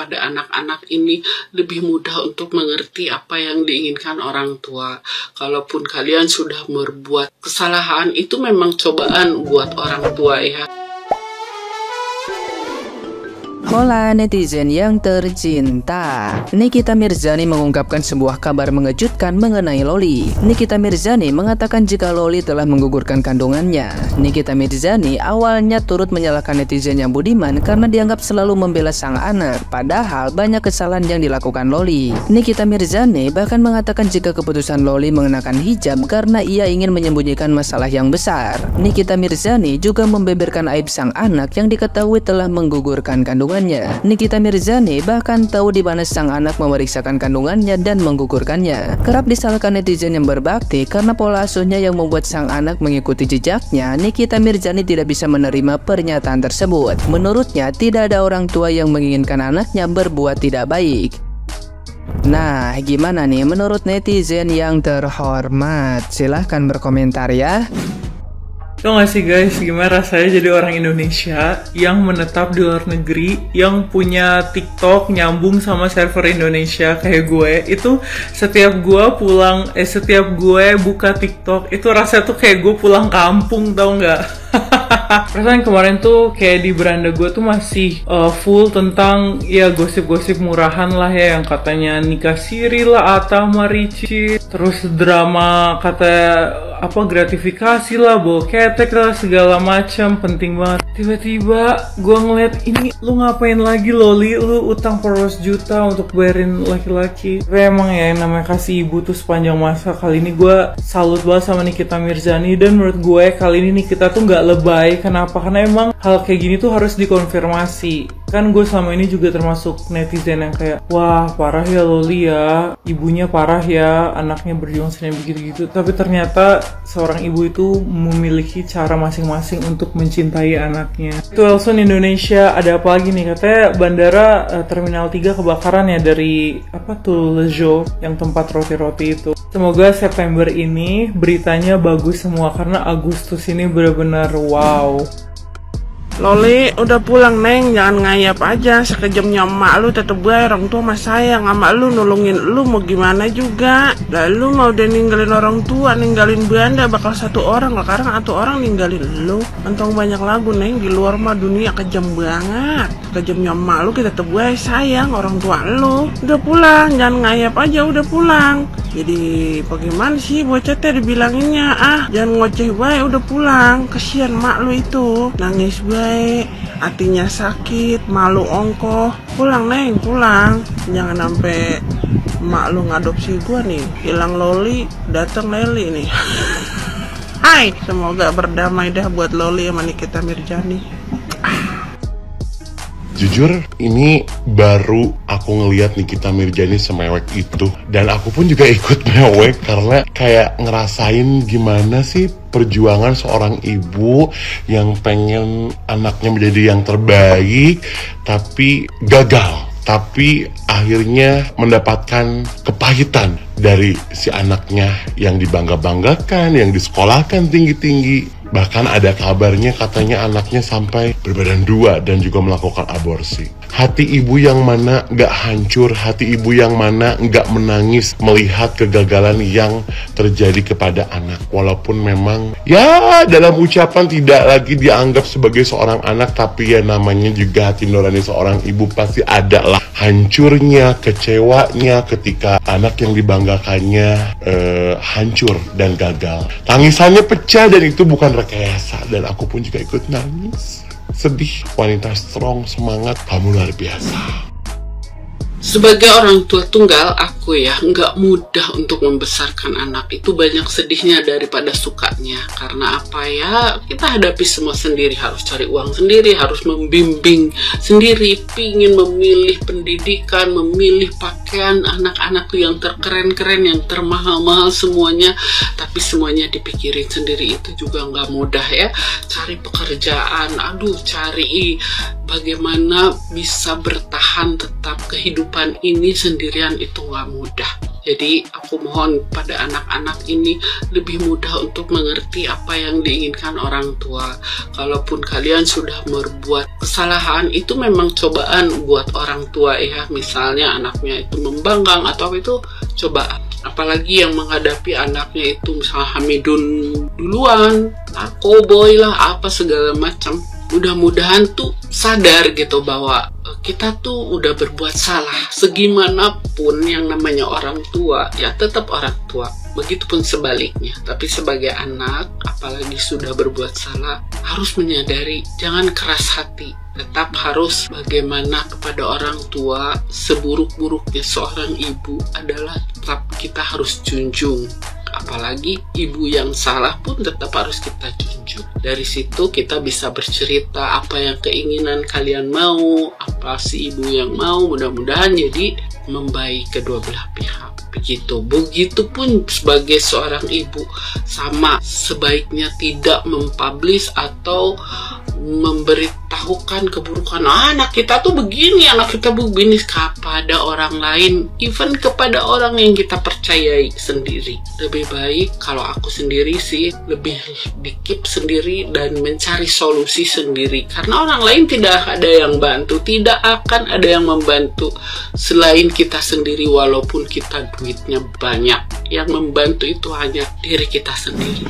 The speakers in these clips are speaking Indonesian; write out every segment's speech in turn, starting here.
pada anak-anak ini lebih mudah untuk mengerti apa yang diinginkan orang tua. Kalaupun kalian sudah berbuat kesalahan, itu memang cobaan buat orang tua ya. Hola netizen yang tercinta, Nikita Mirzani mengungkapkan sebuah kabar mengejutkan mengenai Loli. Nikita Mirzani mengatakan jika Loli telah menggugurkan kandungannya. Nikita Mirzani awalnya turut menyalahkan netizen yang budiman karena dianggap selalu membela sang anak, padahal banyak kesalahan yang dilakukan Loli. Nikita Mirzani bahkan mengatakan jika keputusan Loli mengenakan hijab karena ia ingin menyembunyikan masalah yang besar. Nikita Mirzani juga membeberkan aib sang anak yang diketahui telah menggugurkan kandungan. Nikita Mirzani bahkan tahu di mana sang anak memeriksakan kandungannya dan menggugurkannya. Kerap disalahkan netizen yang berbakti karena pola asuhnya yang membuat sang anak mengikuti jejaknya. Nikita Mirzani tidak bisa menerima pernyataan tersebut. Menurutnya, tidak ada orang tua yang menginginkan anaknya berbuat tidak baik. Nah, gimana nih menurut netizen yang terhormat? Silahkan berkomentar ya. Tau gak sih guys, gimana rasanya jadi orang Indonesia yang menetap di luar negeri, yang punya TikTok nyambung sama server Indonesia kayak gue. Itu setiap gue buka TikTok, itu rasanya tuh kayak gue pulang kampung, tau gak? Perasaan kemarin tuh kayak di beranda gue tuh masih full tentang ya gosip-gosip murahan lah ya, yang katanya nikah siri lah, Atta Marici, terus drama kata gratifikasi lah, ketek lah, segala macam, penting banget. Tiba-tiba gue ngeliat ini, lu ngapain lagi Loli, lu utang 400 juta untuk bayarin laki-laki. Tapi emang ya yang namanya kasih ibu tuh sepanjang masa. Kali ini gue salut banget sama Nikita Mirzani, dan menurut gue kali ini Nikita tuh nggak lebay. Kenapa? Karena emang hal kayak gini tuh harus dikonfirmasi. Kan gue selama ini juga termasuk netizen yang kayak, wah parah ya Loli ya, ibunya parah ya, anaknya berjuang sendiri begitu-gitu. Tapi ternyata seorang ibu itu memiliki cara masing-masing untuk mencintai anaknya. Itu Elson Indonesia, ada apa lagi nih? Katanya bandara Terminal 3 kebakaran ya, dari Lejo, yang tempat roti-roti itu. Semoga September ini beritanya bagus semua, karena Agustus ini benar-benar wow. Loli, udah pulang Neng, jangan ngayap aja. Sekejamnya emak lu tetep gue orang tua mas sayang sama lu, nolongin lu mau gimana juga. Lalu mau udah ninggalin orang tua, ninggalin banda bakal satu orang, sekarang satu orang ninggalin lu. Untung banyak lagu Neng, di luar mah dunia kejam banget. Sekejamnya emak lu kita tetep gue sayang orang tua lu. Udah pulang, jangan ngayap aja, udah pulang. Jadi bagaimana sih bocah teh dibilanginnya, jangan ngoceh bae, udah pulang. Kasihan mak lu itu, nangis bae, hatinya sakit, malu ongkoh. Pulang Neng, pulang. Jangan sampai mak lu ngadopsi gua nih, hilang Loli, dateng Leli nih. Hai, semoga berdamai dah buat Loli sama Nikita Mirzani. Jujur, ini baru aku ngeliat Nikita Mirzani semewek itu. Dan aku pun juga ikut mewek karena kayak ngerasain gimana sih perjuangan seorang ibu yang pengen anaknya menjadi yang terbaik, tapi gagal. Tapi akhirnya mendapatkan kepahitan dari si anaknya yang dibangga-banggakan, yang disekolahkan tinggi-tinggi. Bahkan ada kabarnya katanya anaknya sampai berbadan dua dan juga melakukan aborsi. Hati ibu yang mana gak hancur, hati ibu yang mana gak menangis melihat kegagalan yang terjadi kepada anak. Walaupun memang ya dalam ucapan tidak lagi dianggap sebagai seorang anak, tapi ya namanya juga hati nurani seorang ibu pasti ada lah hancurnya, kecewanya ketika anak yang dibanggakannya hancur dan gagal. Tangisannya pecah dan itu bukan rekayasa, dan aku pun juga ikut nangis. Sedih, wanita strong, semangat, kamu luar biasa. Sebagai orang tua tunggal, aku ya nggak mudah untuk membesarkan anak. Itu banyak sedihnya daripada sukanya. Karena apa ya, kita hadapi semua sendiri, harus cari uang sendiri, harus membimbing sendiri, pingin memilih pendidikan, memilih pakaian anak-anak yang terkeren-keren, yang termahal-mahal semuanya. Tapi semuanya dipikirin sendiri, itu juga nggak mudah ya. Cari pekerjaan, cari bagaimana bisa bertahan tetap kehidupan ini sendirian, itu nggak mudah Jadi aku mohon pada anak-anak ini lebih mudah untuk mengerti apa yang diinginkan orang tua. Kalaupun kalian sudah berbuat kesalahan, itu memang cobaan buat orang tua ya. Misalnya anaknya itu membanggang atau itu cobaan. Apalagi yang menghadapi anaknya itu misalnya Hamidun duluan, koboy lah, apa segala macam. Mudah-mudahan tuh sadar gitu bahwa kita tuh udah berbuat salah. Segimanapun yang namanya orang tua, ya tetap orang tua. Begitupun sebaliknya. Tapi sebagai anak, apalagi sudah berbuat salah, harus menyadari, jangan keras hati. Tetap harus bagaimana kepada orang tua, seburuk-buruknya seorang ibu adalah tetap kita harus junjung. Apalagi ibu yang salah pun tetap harus kita junjung. Dari situ kita bisa bercerita apa yang keinginan kalian mau, apa si ibu yang mau, mudah-mudahan jadi membaik kedua belah pihak. Begitupun sebagai seorang ibu, sama sebaiknya tidak mempublish atau memberitahukan keburukan anak kita tuh begini, anak kita begini kepada orang lain, even kepada orang yang kita percayai sendiri. Lebih baik kalau aku sendiri sih lebih dikip sendiri dan mencari solusi sendiri, karena orang lain tidak ada yang bantu, tidak akan ada yang membantu selain kita sendiri. Walaupun kita duitnya banyak, yang membantu itu hanya diri kita sendiri.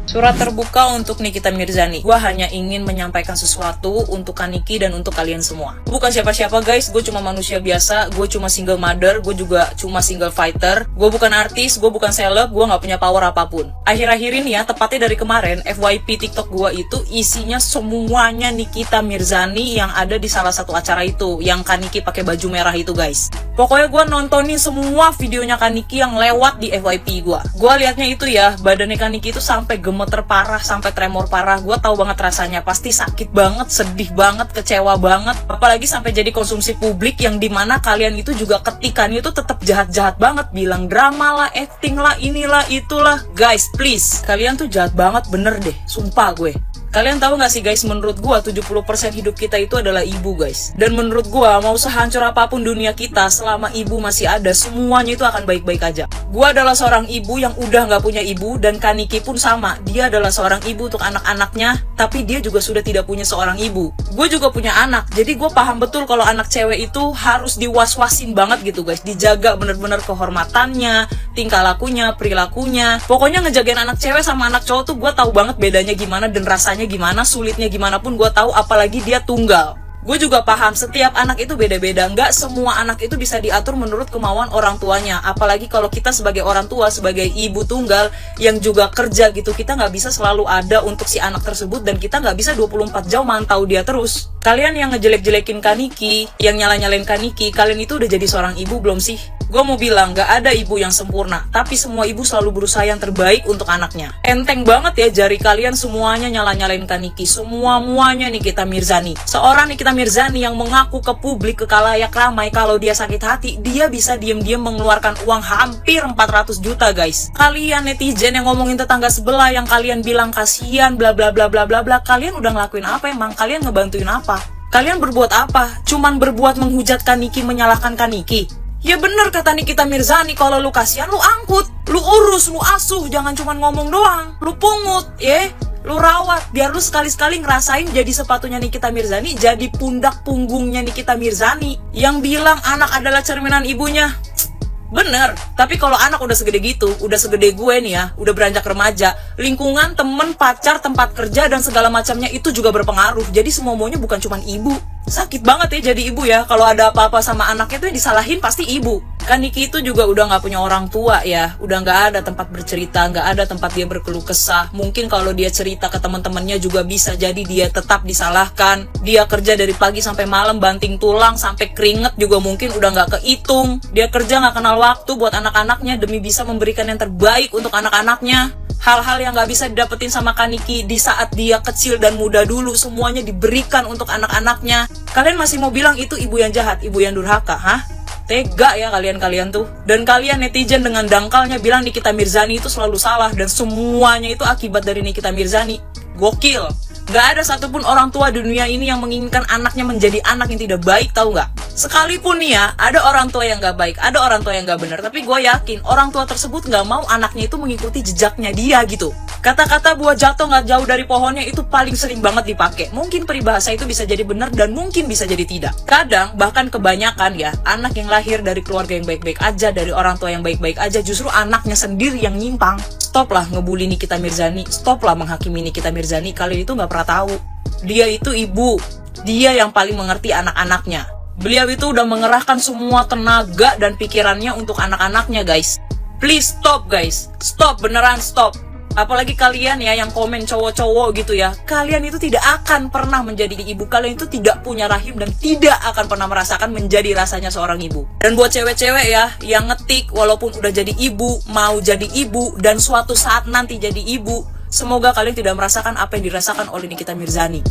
Surat terbuka untuk Nikita Mirzani. Gue hanya ingin menyampaikan sesuatu untuk Kaniki dan untuk kalian semua. Bukan siapa-siapa guys, gue cuma manusia biasa, gue cuma single mother, gue juga cuma single fighter. Gue bukan artis, gue bukan seleb, gue gak punya power apapun. Akhir-akhir ini ya, tepatnya dari kemarin, FYP TikTok gue itu isinya semuanya Nikita Mirzani yang ada di salah satu acara itu, yang Kaniki pakai baju merah itu guys. Pokoknya gue nontonin semua videonya Kaniki yang lewat di FYP gue. Gue liatnya itu ya, badannya Kaniki itu sampai gemeter parah, sampai tremor parah. Gue tahu banget rasanya, pasti sakit banget, sedih banget, kecewa banget. Apalagi sampai jadi konsumsi publik yang dimana kalian itu juga ketikannya itu tetap jahat-jahat banget, bilang drama lah, acting lah, inilah, itulah. Guys, please, kalian tuh jahat banget, bener deh, sumpah gue. Kalian tahu gak sih guys, menurut gua 70% hidup kita itu adalah ibu guys. Dan menurut gua, mau sehancur apapun dunia kita, selama ibu masih ada, semuanya itu akan baik-baik aja. Gua adalah seorang ibu yang udah gak punya ibu, dan Kaniki pun sama. Dia adalah seorang ibu untuk anak-anaknya, tapi dia juga sudah tidak punya seorang ibu. Gue juga punya anak, jadi gue paham betul kalau anak cewek itu harus diwas-wasin banget gitu guys. Dijaga bener-bener kehormatannya, tingkah lakunya, perilakunya. Pokoknya ngejagain anak cewek sama anak cowok tuh gue tahu banget bedanya gimana dan rasanya gimana, sulitnya gimana pun gue tahu, apalagi dia tunggal. Gue juga paham setiap anak itu beda-beda, nggak semua anak itu bisa diatur menurut kemauan orang tuanya. Apalagi kalau kita sebagai orang tua, sebagai ibu tunggal yang juga kerja gitu, kita nggak bisa selalu ada untuk si anak tersebut, dan kita nggak bisa 24 jam mantau dia terus. Kalian yang ngejelek-jelekin Kaniki, yang nyala-nyalain Kaniki, kalian itu udah jadi seorang ibu belum sih? Gue mau bilang, gak ada ibu yang sempurna, tapi semua ibu selalu berusaha yang terbaik untuk anaknya. Enteng banget ya jari kalian semuanya nyala-nyalain Kaniki, semua-muanya Nikita Mirzani. Seorang Nikita Mirzani yang mengaku ke publik, ke khalayak ramai, kalau dia sakit hati, dia bisa diem-diem mengeluarkan uang hampir 400 juta guys. Kalian netizen yang ngomongin tetangga sebelah, yang kalian bilang kasihan, bla bla bla bla bla bla, kalian udah ngelakuin apa emang? Kalian ngebantuin apa? Kalian berbuat apa? Cuman berbuat menghujat Kaniki, menyalahkan Kaniki? Ya bener kata Nikita Mirzani, kalau lu kasihan lu angkut, lu urus, lu asuh, jangan cuma ngomong doang. Lu pungut, lu rawat, biar lu sekali-sekali ngerasain jadi sepatunya Nikita Mirzani, jadi pundak punggungnya Nikita Mirzani. Yang bilang anak adalah cerminan ibunya, bener. Tapi kalau anak udah segede gitu, udah segede gue nih ya, udah beranjak remaja, lingkungan, temen, pacar, tempat kerja, dan segala macamnya itu juga berpengaruh. Jadi semua maunya bukan cuma ibu. Sakit banget ya jadi ibu ya, kalau ada apa-apa sama anaknya tuh yang disalahin pasti ibu. Kaniki itu juga udah gak punya orang tua ya, udah gak ada tempat bercerita, gak ada tempat dia berkeluh kesah. Mungkin kalau dia cerita ke teman-temannya juga bisa jadi dia tetap disalahkan. Dia kerja dari pagi sampai malam, banting tulang sampai keringet juga mungkin udah gak kehitung. Dia kerja gak kenal waktu buat anak-anaknya demi bisa memberikan yang terbaik untuk anak-anaknya. Hal-hal yang gak bisa didapetin sama Kaniki di saat dia kecil dan muda dulu, semuanya diberikan untuk anak-anaknya. Kalian masih mau bilang itu ibu yang jahat, ibu yang durhaka, hah? Tega ya kalian-kalian tuh. Dan kalian netizen dengan dangkalnya bilang Nikita Mirzani itu selalu salah, dan semuanya itu akibat dari Nikita Mirzani. Gokil. Gak ada satupun orang tua di dunia ini yang menginginkan anaknya menjadi anak yang tidak baik, tahu gak? Sekalipun nih ya, ada orang tua yang gak baik, ada orang tua yang gak benar, tapi gue yakin orang tua tersebut gak mau anaknya itu mengikuti jejaknya dia gitu. Kata-kata buah jatuh gak jauh dari pohonnya itu paling sering banget dipakai. Mungkin peribahasa itu bisa jadi benar dan mungkin bisa jadi tidak. Kadang, bahkan kebanyakan ya, anak yang lahir dari keluarga yang baik-baik aja, dari orang tua yang baik-baik aja, justru anaknya sendiri yang nyimpang. Stoplah ngebully Nikita Mirzani, stoplah menghakimi Nikita Mirzani, kalian itu gak pernah tahu. Dia itu ibu, dia yang paling mengerti anak-anaknya. Beliau itu udah mengerahkan semua tenaga dan pikirannya untuk anak-anaknya, guys. Please stop, guys. Stop, beneran stop. Apalagi kalian ya yang komen cowok-cowok gitu ya. Kalian itu tidak akan pernah menjadi ibu. Kalian itu tidak punya rahim dan tidak akan pernah merasakan menjadi rasanya seorang ibu. Dan buat cewek-cewek ya yang ngetik walaupun udah jadi ibu, mau jadi ibu, dan suatu saat nanti jadi ibu, semoga kalian tidak merasakan apa yang dirasakan oleh Nikita Mirzani.